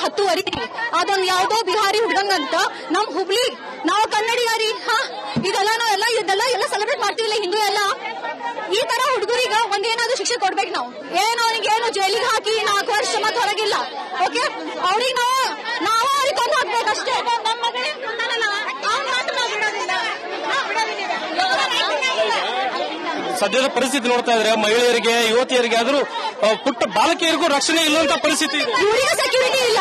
10:30 ಅದೊಂದು ಯಾವ್ದೋ ಬಿಹಾರಿ ಹುಡುಗಂಗಂತ ನಮ್ ಹುಬ್ಳಿ ನಾವು ಕನ್ನಡಿಗರಿ ಇದೆಲ್ಲ ಸೆಲೆಬ್ರೇಟ್ ಮಾಡ್ತೀವಿಲ್ಲ ಹಿಂದೂ ಎಲ್ಲ. ಈ ತರ ಹುಡುಗರಿಗೆ ಒಂದೇನಾದ್ರೂ ಶಿಕ್ಷೆ ಕೊಡ್ಬೇಕು ನಾವು. ಅವನಿಗೆ ಏನು ಜೈಲಿಗೆ ಹಾಕಿ 4 ವರ್ಷ ಮತ್ತೆ ಹೊರಗಿಲ್ಲ. ಓಕೆ, ಅವ್ರಿಗೆ ನಾವು ಅವ್ರಿಗೆ ಕೊಂದು ಹಾಕ್ಬೇಕಷ್ಟೇ. ಸದ್ಯದ ಪರಿಸ್ಥಿತಿ ನೋಡ್ತಾ ಇದ್ರೆ ಮಹಿಳೆಯರಿಗೆ, ಯುವತಿಯರಿಗೆ ಆದ್ರೂ ಪುಟ್ಟ ಬಾಲಕಿಯರಿಗೂ ರಕ್ಷಣೆ ಇಲ್ಲಂತ ಪರಿಸ್ಥಿತಿ ಇದೆ. ಇವರಿಗೆ ಸೆಕ್ಯೂರಿಟಿ ಇಲ್ಲ.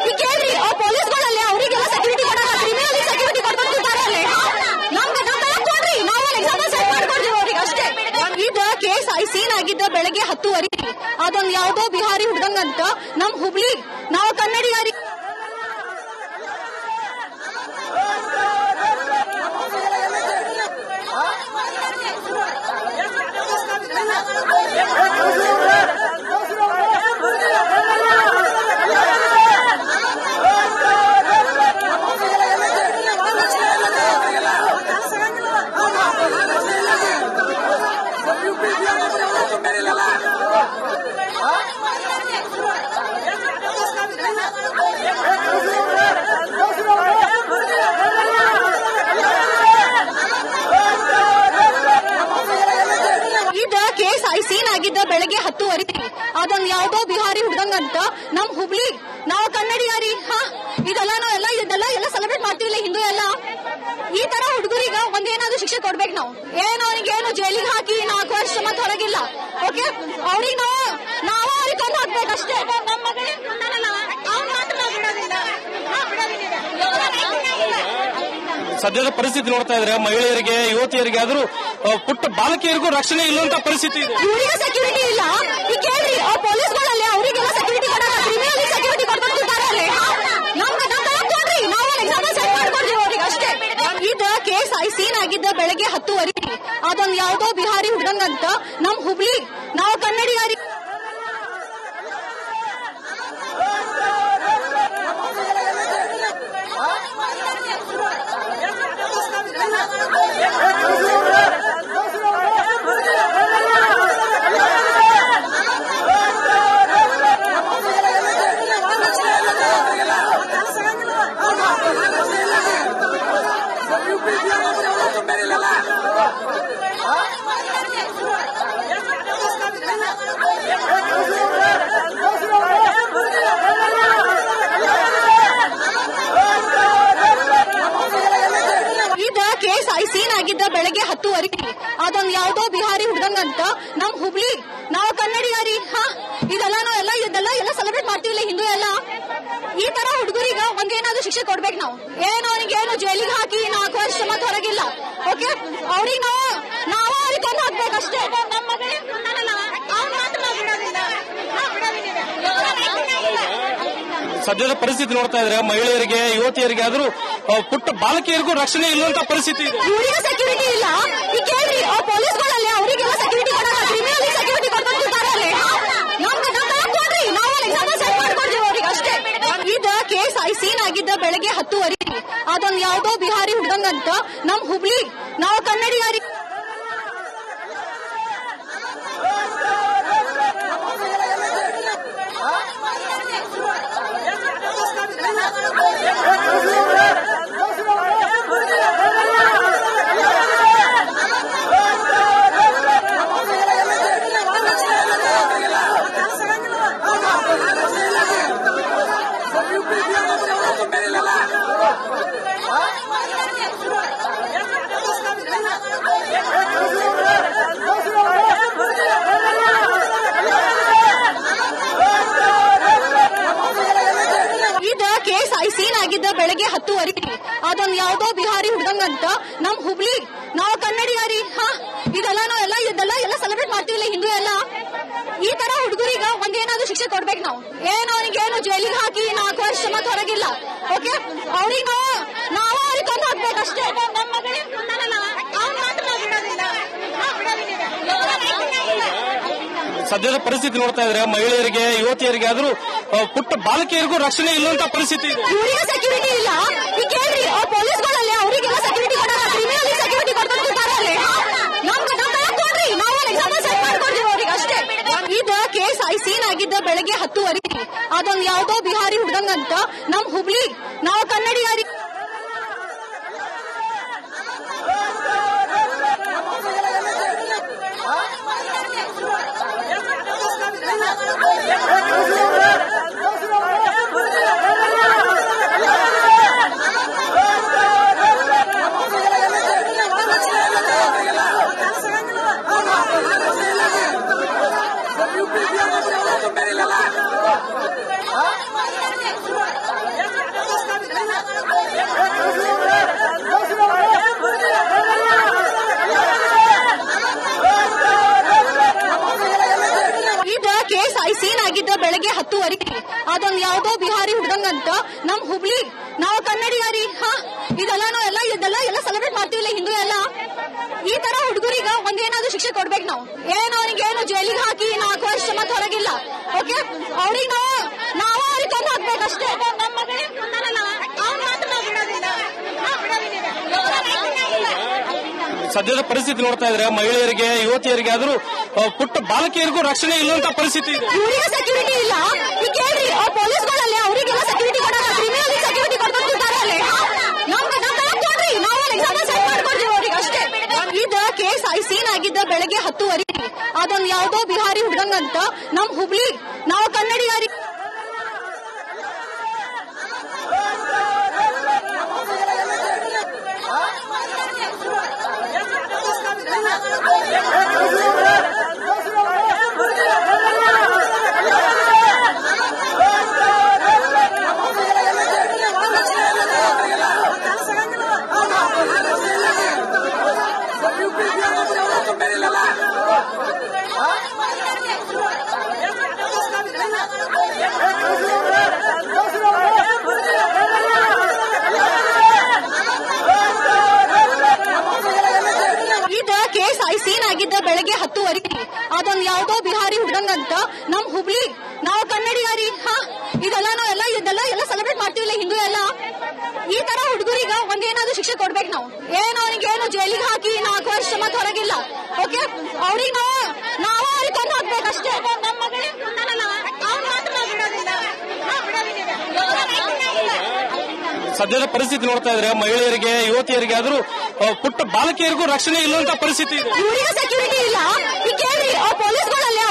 ಈಗ ಕೇಳ್ರಿ, ಪೊಲೀಸ್ಗಳಲ್ಲಿ ಅವರಿಗೆಲ್ಲ ಸೆಕ್ಯೂರಿಟಿ ಕೊಡಲ್ಲ, ಕ್ರಿಮಿನಲ್ ಸೆಕ್ಯೂರಿಟಿ ಕೊಡ್ಕೊಂಡಿರ್ತಾರೆ. ನಮ್ಗೆ ಕೊಡ್ರಿ, ನಾವು ಎಕ್ಸಾಂಪಲ್ ಸೆಟ್ ಮಾಡ್ಕೊಡ್ತೀವಿ ಅವ್ರಿಗೆ ಅಷ್ಟೇ. ಇದು ಕೇಸ್ ಸೀನ್ ಆಗಿದ್ದ ಬೆಳಗ್ಗೆ 10:30 ಅದೊಂದು ಯಾವ್ದೋ ಬಿಹಾರಿ ಹುಡುಗಂಗಂತ ನಮ್ ಹುಬ್ಳಿ ನಾವು ಕನ್ನಡಿಗರಿ. ಸೀನ್ ಆಗಿದ್ದ ಬೆಳಗ್ಗೆ 10:30 ಅದೊಂದು ಯಾವ್ದೋ ಬಿಹಾರಿ ಹುಡುಗಂಗಂತ ನಮ್ ಹುಬ್ಳಿ ನಾವು ಕನ್ನಡಿಗರಿ. ಇದೆಲ್ಲ ಸೆಲೆಬ್ರೇಟ್ ಮಾಡ್ತೀವಿಲ್ಲ ಹಿಂದೂ ಎಲ್ಲ. ಈ ತರ ಹುಡುಗರಿಗೆ ಒಂದೇನಾದ್ರೂ ಶಿಕ್ಷೆ ಕೊಡ್ಬೇಕು ನಾವು. ಅವನಿಗೆ ಏನು ಜೈಲಿಗೆ ಹಾಕಿ 4 ವರ್ಷ ಮತ್ತೆ ಹೊರಗಿಲ್ಲ. ಓಕೆ, ಅವ್ರಿಗೆ ನಾವು ಅವ್ರಿಗೆ ಕೊಂದು ಹಾಕ್ಬೇಕಷ್ಟೇ. ಸದ್ಯದ ಪರಿಸ್ಥಿತಿ ನೋಡ್ತಾ ಇದ್ರೆ ಮಹಿಳೆಯರಿಗೆ, ಯುವತಿಯರಿಗೆ ಆದ್ರೂ ಪುಟ್ಟ ಬಾಲಕಿಯರಿಗೂ ರಕ್ಷಣೆ ಇಲ್ಲಂತ ಪರಿಸ್ಥಿತಿ ಇದೆ. ಇವರಿಗೆ ಸೆಕ್ಯೂರಿಟಿ ಇಲ್ಲ. ಈಗ ಕೇಳ್ರಿ, ಪೊಲೀಸ್ಗಳಲ್ಲಿ ಅವರಿಗೆಲ್ಲ ಸೆಕ್ಯೂರಿಟಿ ಕೊಡಲ್ಲ, ಕ್ರಿಮಿನಲ್ ಸೆಕ್ಯೂರಿಟಿ ಕೊಡ್ಕೊಂಡಿರ್ತಾರೆ. ನಮ್ಗೆ ಕೊಡ್ರಿ, ನಾವು ಎಕ್ಸಾಂಪಲ್ ಸೆಟ್ ಮಾಡ್ಕೊಡ್ತೀವಿ ಅವ್ರಿಗೆ ಅಷ್ಟೇ. ಇದು ಕೇಸ್ ಸೀನ್ ಆಗಿದ್ದ ಬೆಳಗ್ಗೆ 10:30 ಅದೊಂದು ಯಾವ್ದೋ ಬಿಹಾರಿ ಹುಡುಗಂಗಂತ ನಮ್ ಹುಬ್ಳಿ ನಾವು ಕನ್ನಡಿಗರಿ. ಸೀನ್ ಆಗಿದ್ದ ಬೆಳಗ್ಗೆ 10:30 ಅದೊಂದು ಯಾವ್ದೋ ಬಿಹಾರಿ ಹುಡುಗಂಗಂತ ನಮ್ ಹುಬ್ಳಿ ನಾವು ಕನ್ನಡಿಗರಿ. ಇದೆಲ್ಲ ಸೆಲೆಬ್ರೇಟ್ ಮಾಡ್ತೀವಿಲ್ಲ ಹಿಂದೂ ಎಲ್ಲ. ಈ ತರ ಹುಡುಗರಿಗೆ ಒಂದೇನಾದ್ರೂ ಶಿಕ್ಷೆ ಕೊಡ್ಬೇಕು ನಾವು. ಅವನಿಗೆ ಏನು ಜೈಲಿಗೆ ಹಾಕಿ 4 ವರ್ಷ ಮತ್ತೆ ಹೊರಗಿಲ್ಲ. ಓಕೆ, ಅವ್ರಿಗೆ ನಾವು ಅವ್ರಿಗೆ ಕೊಂದು ಹಾಕ್ಬೇಕಷ್ಟೇ. ಸದ್ಯದ ಪರಿಸ್ಥಿತಿ ನೋಡ್ತಾ ಇದ್ರೆ ಮಹಿಳೆಯರಿಗೆ, ಯುವತಿಯರಿಗೆ ಆದ್ರೂ ಪುಟ್ಟ ಬಾಲಕಿಯರಿಗೂ ರಕ್ಷಣೆ ಇಲ್ಲಂತ ಪರಿಸ್ಥಿತಿ ಇದೆ. ಇವರಿಗೆ ಸೆಕ್ಯೂರಿಟಿ ಇಲ್ಲ. ಈಗ ಕೇಳ್ರಿ, ಪೊಲೀಸ್ಗಳಲ್ಲಿ ಅವರಿಗೆಲ್ಲ ಸೆಕ್ಯೂರಿಟಿ ಕೊಡಲ್ಲ, ಕ್ರಿಮಿನಲ್ ಸೆಕ್ಯೂರಿಟಿ ಕೊಡ್ಕೊಂಡಿರ್ತಾರೆ. ನಮ್ಗೆ ಕೊಡ್ರಿ, ನಾವು ಎಕ್ಸಾಂಪಲ್ ಸೆಟ್ ಮಾಡ್ಕೊಡ್ತೀವಿ ಅವ್ರಿಗೆ ಅಷ್ಟೇ. ಇದು ಕೇಸ್ ಸೀನ್ ಆಗಿದ್ದ ಬೆಳಗ್ಗೆ 10:30 ಅದೊಂದು ಯಾವ್ದೋ ಬಿಹಾರಿ ಹುಡುಗಂಗಂತ ನಮ್ ಹುಬ್ಳಿ ನಾವು ಕನ್ನಡಿಗರಿ. ಸೀನ್ ಆಗಿದ್ದ ಬೆಳಗ್ಗೆ 10:30 ಅದೊಂದು ಯಾವ್ದೋ ಬಿಹಾರಿ ಹುಡುಗಂಗಂತ ನಮ್ ಹುಬ್ಳಿ ನಾವು ಕನ್ನಡಿಗರಿ. ಇದೆಲ್ಲ ಸೆಲೆಬ್ರೇಟ್ ಮಾಡ್ತೀವಿಲ್ಲ ಹಿಂದೂ ಎಲ್ಲ. ಈ ತರ ಹುಡುಗರಿಗೆ ಒಂದೇನಾದ್ರೂ ಶಿಕ್ಷೆ ಕೊಡ್ಬೇಕು ನಾವು. ಅವನಿಗೆ ಏನು ಜೈಲಿಗೆ ಹಾಕಿ 4 ವರ್ಷ ಮತ್ತೆ ಹೊರಗಿಲ್ಲ. ಓಕೆ, ಅವ್ರಿಗೆ ನಾವು ಅವ್ರಿಗೆ ಕೊಂದು ಹಾಕ್ಬೇಕಷ್ಟೇ. ಸದ್ಯದ ಪರಿಸ್ಥಿತಿ ನೋಡ್ತಾ ಇದ್ರೆ ಮಹಿಳೆಯರಿಗೆ, ಯುವತಿಯರಿಗೆ ಆದ್ರೂ ಪುಟ್ಟ ಬಾಲಕಿಯರಿಗೂ ರಕ್ಷಣೆ ಇಲ್ಲಂತ ಪರಿಸ್ಥಿತಿ ಇದೆ. ಇವರಿಗೆ ಸೆಕ್ಯೂರಿಟಿ ಇಲ್ಲ. ಈಗ ಕೇಳ್ರಿ, ಪೊಲೀಸ್ಗಳಲ್ಲಿ ಅವರಿಗೆಲ್ಲ ಸೆಕ್ಯೂರಿಟಿ ಕೊಡಲ್ಲ, ಕ್ರಿಮಿನಲ್ ಸೆಕ್ಯೂರಿಟಿ ಕೊಡ್ಕೊಂಡಿರ್ತಾರೆ. ನಮ್ಗೆ ಕೊಡ್ರಿ, ನಾವು ಎಕ್ಸಾಂಪಲ್ ಸೆಟ್ ಮಾಡ್ಕೊಡ್ತೀವಿ ಅವ್ರಿಗೆ ಅಷ್ಟೇ. ಇದು ಕೇಸ್ ಸೀನ್ ಆಗಿದ್ದ ಬೆಳಗ್ಗೆ 10:30 ಅದೊಂದು ಯಾವ್ದೋ ಬಿಹಾರಿ ಹುಡುಗ ಹುಡ್ದಂಗಂತ ನಮ್ ಹುಬ್ಳಿ ನಾವು ಕನ್ನಡಿಗರಿ ಸೀನ್ ಆಗಿದ್ದ ಬೆಳಗ್ಗೆ 10:30 ಅದೊಂದು ಯಾವ್ದೋ ಬಿಹಾರಿ ಹುಡ್ದಂಗಂತ ನಮ್ ಹುಬ್ಳಿ ನಾವು ಕನ್ನಡಿಗರಿ ಇದೆಲ್ಲ ಎಲ್ಲ ಸೆಲೆಬ್ರೇಟ್ ಮಾಡ್ತೀವಿಲ್ಲ ಹಿಂದೂ ಎಲ್ಲ ಈ ತರ ಹುಡುಗರಿಗ ಒಂದೇನಾದ್ರೂ ಶಿಕ್ಷೆ ಕೊಡ್ಬೇಕು ನಾವು ಅವನಿಗೆ ಏನು ಜೈಲಿಗೆ ಹಾಕಿ 4 ವರ್ಷ ಮತ್ತೆ ಹೊರಗಿಲ್ಲ ಓಕೆ ಅವ್ರಿಗೆ ನಾವು ಅವ್ರಿಗೆ ತಂದು ಹಾಕ್ಬೇಕಷ್ಟೇ ಸದ್ಯದ ಪರಿಸ್ಥಿತಿ ನೋಡ್ತಾ ಇದ್ರೆ ಮಹಿಳೆಯರಿಗೆ ಯುವತಿಯರಿಗೆ ಆದ್ರೂ ಪುಟ್ಟ ಬಾಲಕಿಯರಿಗೂ ರಕ್ಷಣೆ ಇಲ್ಲಂತ ಪರಿಸ್ಥಿತಿ ಇದೆ. ಇವರಿಗೆ ಸೆಕ್ಯೂರಿಟಿ ಇಲ್ಲ. ಈಗ ಕೇಳ್ರಿ ಪೊಲೀಸ್ಗಳಲ್ಲಿ ಅವರಿಗೆಲ್ಲ ಸೆಕ್ಯೂರಿಟಿ ಕೊಡಲ್ಲ, ಕ್ರಿಮಿನಲ್ ಸೆಕ್ಯೂರಿಟಿ ಕೊಡ್ತಿದ್ದಾರೆ ಅಲ್ಲಿ. ನಾವು ಎಕ್ಸಾಂಪಲ್ ಸೆಟ್ ಮಾಡ್ಕೊಳ್ತೀವಿ ಅವ್ರಿಗೆ ಅಷ್ಟೇ. ಇದು ಕೇಸ್ ಸೀನ್ ಆಗಿದ್ದ ಬೆಳಗ್ಗೆ 10:30 ಅದೊಂದು ಯಾವ್ದೋ ಬಿಹಾರಿ ಹುಡ್ದಂಗಂತ ನಮ್ ಹುಬ್ಳಿ ನಾವು ಕನ್ನಡಿಗರಿ ಸೀನ್ ಆಗಿದ್ದ ಬೆಳಗ್ಗೆ 10:30 ಅದೊಂದು ಯಾವ್ದೋ ಬಿಹಾರಿ ಹುಡ್ದಂಗಂತ ನಮ್ ಹುಬ್ಳಿ ನಾವು ಕನ್ನಡಿಗರಿ ಇದೆಲ್ಲ ಎಲ್ಲ ಸೆಲೆಬ್ರೇಟ್ ಮಾಡ್ತೀವಿಲ್ಲ ಹಿಂದೂ ಎಲ್ಲ ಈ ತರ ಹುಡುಗರಿಗ ಒಂದೇನಾದ್ರೂ ಶಿಕ್ಷೆ ಕೊಡ್ಬೇಕು ನಾವು ಅವನಿಗೆ ಏನು ಜೈಲಿಗೆ ಹಾಕಿ 4 ವರ್ಷ ಮತ್ತೆ ಹೊರಗಿಲ್ಲ ಓಕೆ ಅವ್ರಿಗೆ ನಾವು ಅವ್ರಿಗೆ ತಂದು ಹಾಕ್ಬೇಕಷ್ಟೇ. ಸದ್ಯದ ಪರಿಸ್ಥಿತಿ ನೋಡ್ತಾ ಇದ್ರೆ ಮಹಿಳೆಯರಿಗೆ ಯುವತಿಯರಿಗೆ ಆದ್ರೂ ಪುಟ್ಟ ಬಾಲಕಿಯರಿಗೂ ರಕ್ಷಣೆ ಇಲ್ಲಂತ ಪರಿಸ್ಥಿತಿ ಇದೆ. ಇವರಿಗೆ ಸೆಕ್ಯೂರಿಟಿ ಇಲ್ಲ. ಈಗ ಕೇಳ್ರಿ ಪೊಲೀಸ್ಗಳಲ್ಲಿ